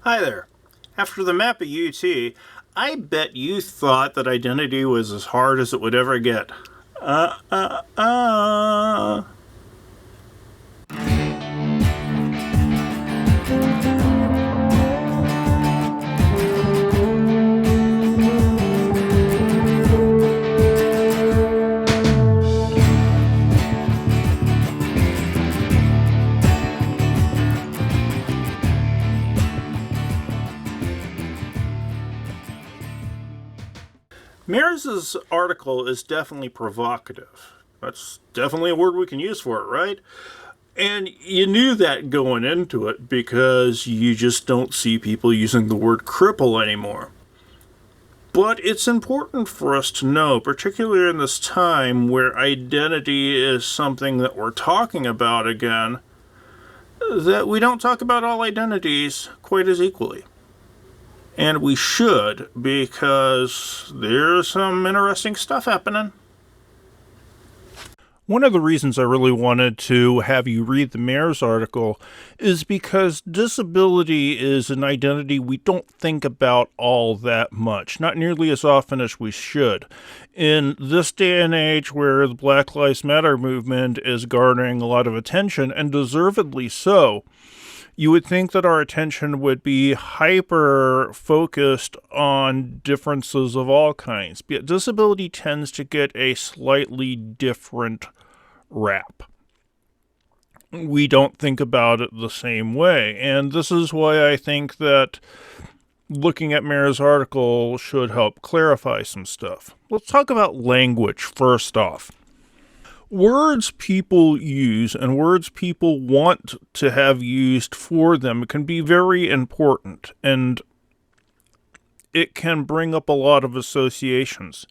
Hi there. After the map at UT, I bet you thought that identity was as hard as it would ever get. Uh, uh, uh. Mairs' article is definitely provocative. That's definitely a word we can use for it, right? And you knew that going into it because you just don't see people using the word cripple anymore. But it's important for us to know, particularly in this time where identity is something that we're talking about again, that we don't talk about all identities quite as equally. And we should, because there's some interesting stuff happening. One of the reasons I really wanted to have you read the Mairs article is because disability is an identity we don't think about all that much, not nearly as often as we should. In this day and age where the Black Lives Matter movement is garnering a lot of attention, and deservedly so, you would think that our attention would be hyper-focused on differences of all kinds. But disability tends to get a slightly different rap. We don't think about it the same way. And this is why I think that looking at Mairs' article should help clarify some stuff. Let's talk about language first off. Words people use and words people want to have used for them can be very important, and it can bring up a lot of associations.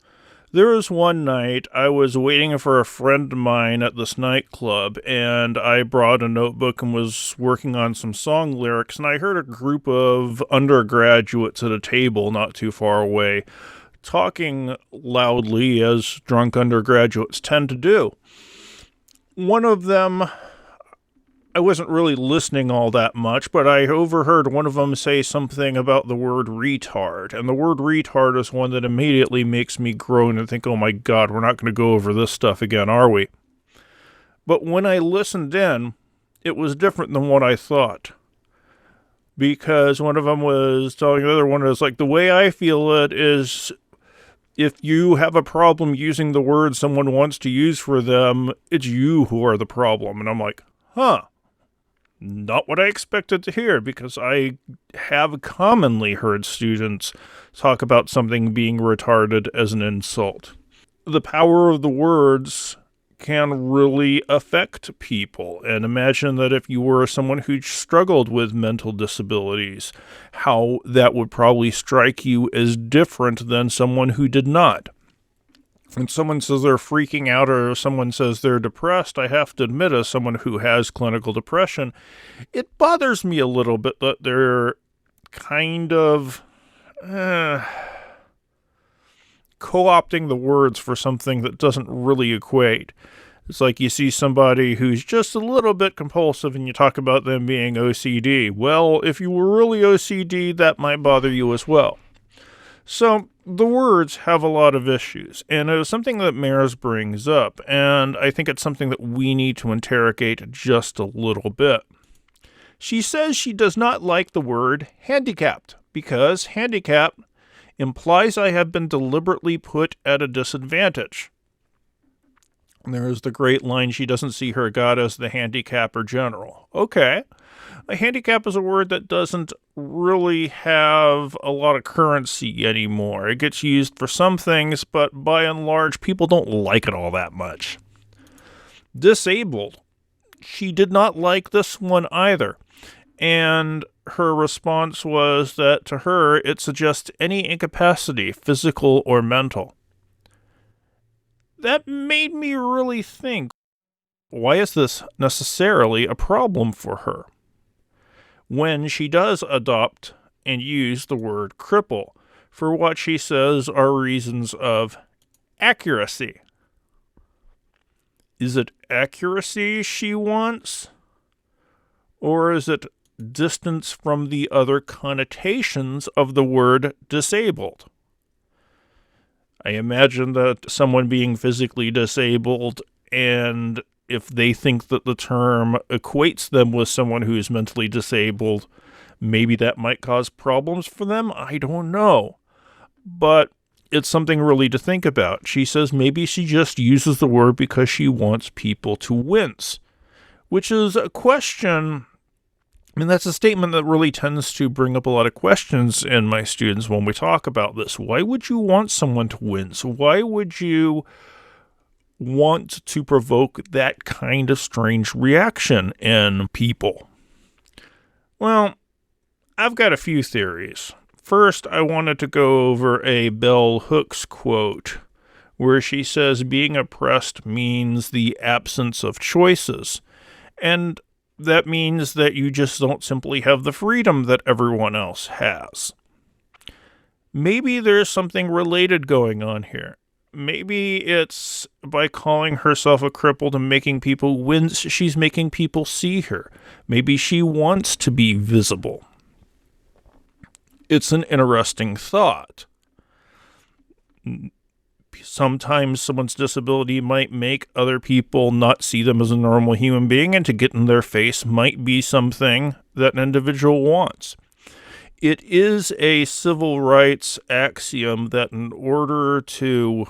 There was one night I was waiting for a friend of mine at this nightclub, and I brought a notebook and was working on some song lyrics, and I heard a group of undergraduates at a table not too far away talking loudly, as drunk undergraduates tend to do. One of them, I wasn't really listening all that much, but I overheard one of them say something about the word retard. And the word retard is one that immediately makes me groan and think, oh my God, we're not going to go over this stuff again, are we? But when I listened in, it was different than what I thought. Because one of them was telling the other one, is like, the way I feel it is, if you have a problem using the word someone wants to use for them, it's you who are the problem. And I'm like, huh. Not what I expected to hear, because I have commonly heard students talk about something being retarded as an insult. The power of the words can really affect people, and imagine that if you were someone who struggled with mental disabilities, how that would probably strike you as different than someone who did not. When someone says they're freaking out or someone says they're depressed, I have to admit, as someone who has clinical depression, it bothers me a little bit that they're kind of co-opting the words for something that doesn't really equate. It's like you see somebody who's just a little bit compulsive and you talk about them being OCD. Well, if you were really OCD, that might bother you as well. So the words have a lot of issues, and it was something that Mairs brings up, and I think it's something that we need to interrogate just a little bit. She says she does not like the word handicapped, because handicap implies I have been deliberately put at a disadvantage. There's the great line, she doesn't see her God as the handicapper general. Okay. A handicap is a word that doesn't really have a lot of currency anymore. It gets used for some things, but by and large, people don't like it all that much. Disabled. She did not like this one either. And her response was that to her, it suggests any incapacity, physical or mental. That made me really think, why is this necessarily a problem for her? When she does adopt and use the word cripple for what she says are reasons of accuracy. Is it accuracy she wants? Or is it distance from the other connotations of the word disabled. I imagine that someone being physically disabled, and if they think that the term equates them with someone who is mentally disabled, maybe that might cause problems for them. I don't know. But it's something really to think about. She says maybe she just uses the word because she wants people to wince, which is a question. I mean, that's a statement that really tends to bring up a lot of questions in my students when we talk about this. Why would you want someone to wince? Why would you want to provoke that kind of strange reaction in people? Well, I've got a few theories. First, I wanted to go over a Bell Hooks quote where she says being oppressed means the absence of choices. And that means that you just don't simply have the freedom that everyone else has. Maybe there's something related going on here. Maybe it's by calling herself a cripple and making people wince, she's making people see her. Maybe she wants to be visible. It's an interesting thought. Sometimes someone's disability might make other people not see them as a normal human being, and to get in their face might be something that an individual wants. It is a civil rights axiom that in order to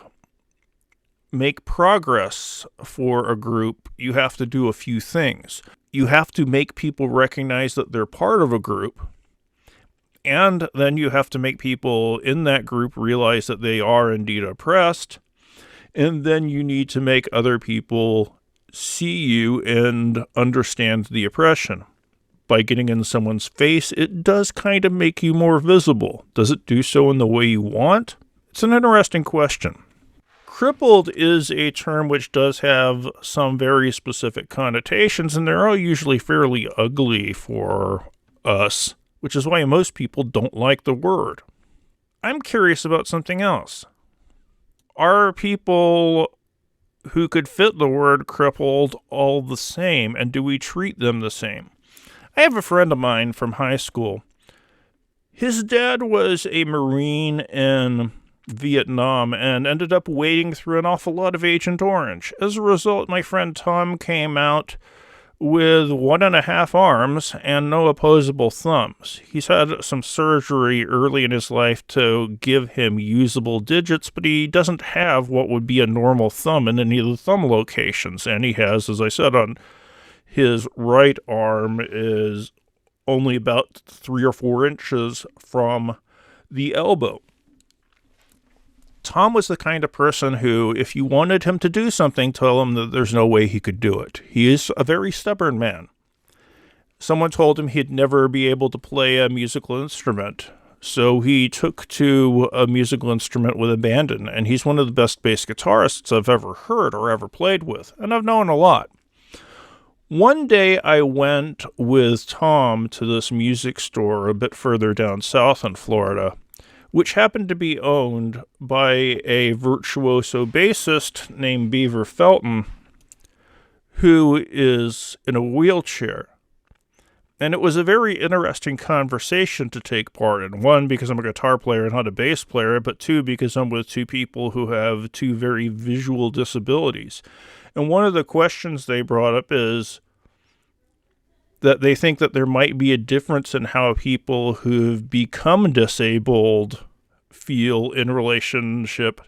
make progress for a group, you have to do a few things. You have to make people recognize that they're part of a group, and then you have to make people in that group realize that they are indeed oppressed. And then you need to make other people see you and understand the oppression. By getting in someone's face, it does kind of make you more visible. Does it do so in the way you want? It's an interesting question. Crippled is a term which does have some very specific connotations, and they're all usually fairly ugly for us, which is why most people don't like the word. I'm curious about something else. Are people who could fit the word crippled all the same, and do we treat them the same? I have a friend of mine from high school. His dad was a Marine in Vietnam and ended up wading through an awful lot of Agent Orange. As a result, my friend Tom came out with 1.5 arms and no opposable thumbs. He's had some surgery early in his life to give him usable digits, but he doesn't have what would be a normal thumb in any of the thumb locations. And he has, as I said, on his right arm is only about 3 or 4 inches from the elbow. Tom was the kind of person who, if you wanted him to do something, tell him that there's no way he could do it. He is a very stubborn man. Someone told him he'd never be able to play a musical instrument, so he took to a musical instrument with abandon, and he's one of the best bass guitarists I've ever heard or ever played with, and I've known a lot. One day I went with Tom to this music store a bit further down south in Florida, which happened to be owned by a virtuoso bassist named Beaver Felton, who is in a wheelchair. And it was a very interesting conversation to take part in. 1, because I'm a guitar player and not a bass player, but 2, because I'm with 2 people who have 2 very visual disabilities. And one of the questions they brought up is that they think that there might be a difference in how people who've become disabled feel in relationship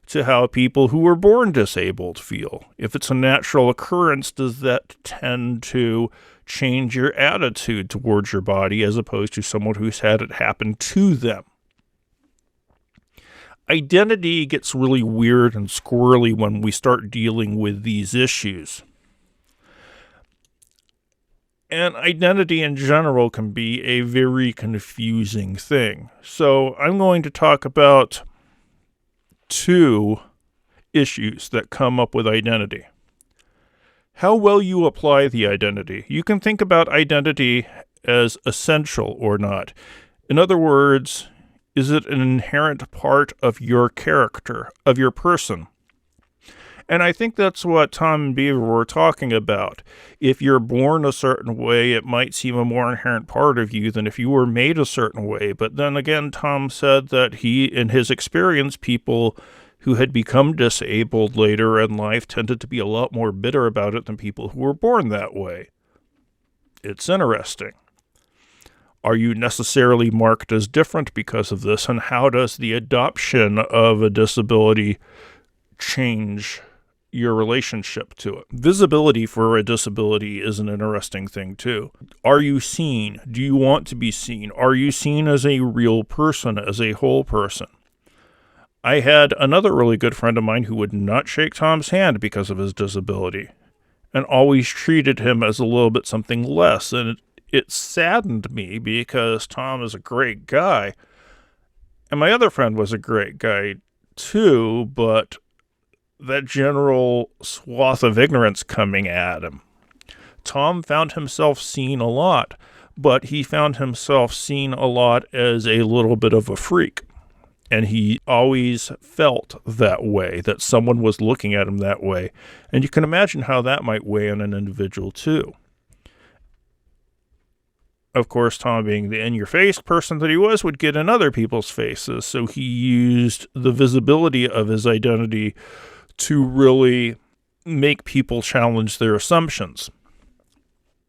to how people who were born disabled feel. If it's a natural occurrence, does that tend to change your attitude towards your body as opposed to someone who's had it happen to them? Identity gets really weird and squirrely when we start dealing with these issues. And identity in general can be a very confusing thing. So I'm going to talk about 2 issues that come up with identity. How well you apply the identity. You can think about identity as essential or not. In other words, is it an inherent part of your character, of your person? And I think that's what Tom and Beaver were talking about. If you're born a certain way, it might seem a more inherent part of you than if you were made a certain way. But then again, Tom said that he, in his experience, people who had become disabled later in life tended to be a lot more bitter about it than people who were born that way. It's interesting. Are you necessarily marked as different because of this? And how does the adoption of a disability change your relationship to it? Visibility for a disability is an interesting thing, too. Are you seen? Do you want to be seen? Are you seen as a real person, as a whole person? I had another really good friend of mine who would not shake Tom's hand because of his disability and always treated him as a little bit something less. And it saddened me because Tom is a great guy. And my other friend was a great guy, too, but that general swath of ignorance coming at him. Tom found himself seen a lot, but he found himself seen a lot as a little bit of a freak. And he always felt that way, that someone was looking at him that way. And you can imagine how that might weigh on an individual, too. Of course, Tom, being the in-your-face person that he was, would get in other people's faces. So he used the visibility of his identity to really make people challenge their assumptions.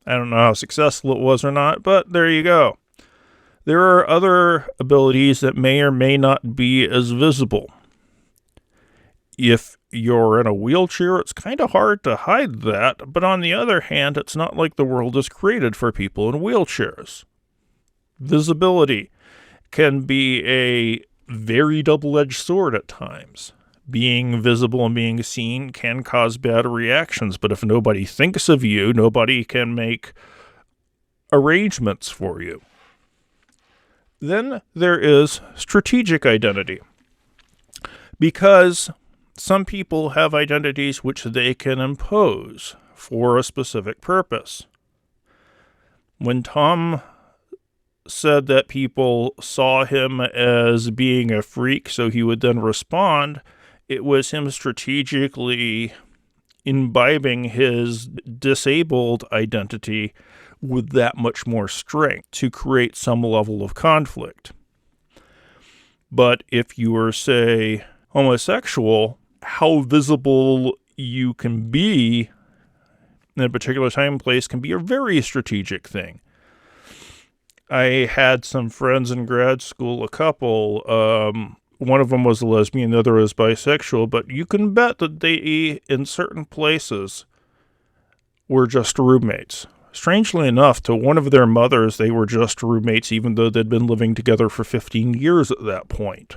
I don't know how successful it was or not, but there you go. There are other abilities that may or may not be as visible. If you're in a wheelchair, it's kind of hard to hide that, but on the other hand, it's not like the world is created for people in wheelchairs. Visibility can be a very double-edged sword at times. Being visible and being seen can cause bad reactions, but if nobody thinks of you, nobody can make arrangements for you. Then there is strategic identity. Because some people have identities which they can impose for a specific purpose. When Tom said that people saw him as being a freak, so he would then respond, it was him strategically imbibing his disabled identity with that much more strength to create some level of conflict. But if you were, say, homosexual, how visible you can be in a particular time and place can be a very strategic thing. I had some friends in grad school, a couple, one of them was a lesbian, the other was bisexual, but you can bet that they, in certain places, were just roommates. Strangely enough, to one of their mothers, they were just roommates, even though they'd been living together for 15 years at that point.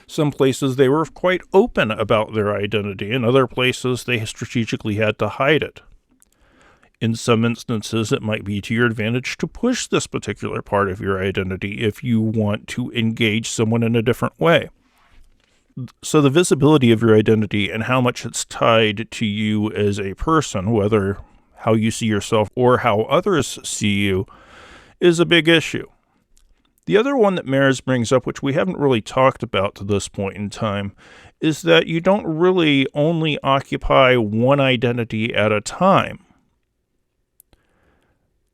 Some places they were quite open about their identity. In other places, they strategically had to hide it. In some instances, it might be to your advantage to push this particular part of your identity if you want to engage someone in a different way. So the visibility of your identity and how much it's tied to you as a person, whether how you see yourself or how others see you, is a big issue. The other one that Mairs brings up, which we haven't really talked about to this point in time, is that you don't really only occupy one identity at a time.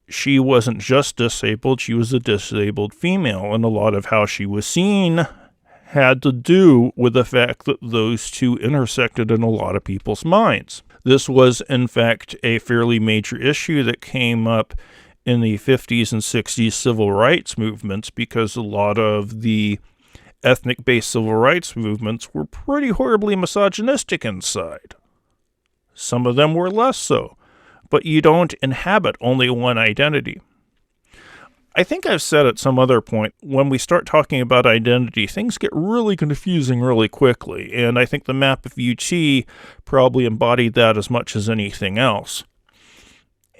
She wasn't just disabled, she was a disabled female, and a lot of how she was seen had to do with the fact that those two intersected in a lot of people's minds. This was, in fact, a fairly major issue that came up in the 50s and 60s civil rights movements, because a lot of the ethnic-based civil rights movements were pretty horribly misogynistic inside. Some of them were less so, but you don't inhabit only one identity. I think I've said at some other point, when we start talking about identity, things get really confusing really quickly, and I think the map of UT probably embodied that as much as anything else.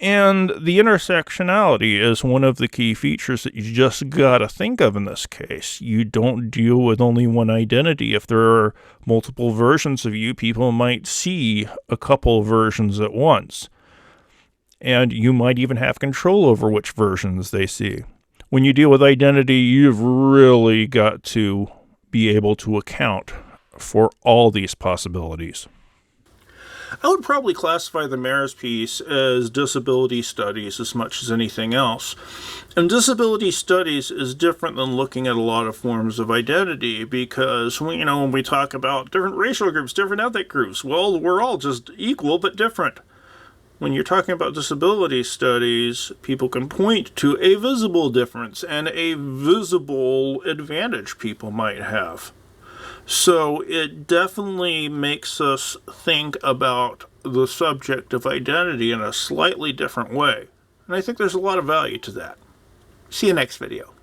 And the intersectionality is one of the key features that you just gotta think of in this case. You don't deal with only one identity. If there are multiple versions of you, people might see a couple versions at once. And you might even have control over which versions they see. When you deal with identity, you've really got to be able to account for all these possibilities. I would probably classify the Mairs piece as disability studies as much as anything else. And disability studies is different than looking at a lot of forms of identity because, when we talk about different racial groups, different ethnic groups, well, we're all just equal but different. When you're talking about disability studies, people can point to a visible difference and a visible advantage people might have. So it definitely makes us think about the subject of identity in a slightly different way. And I think there's a lot of value to that. See you next video.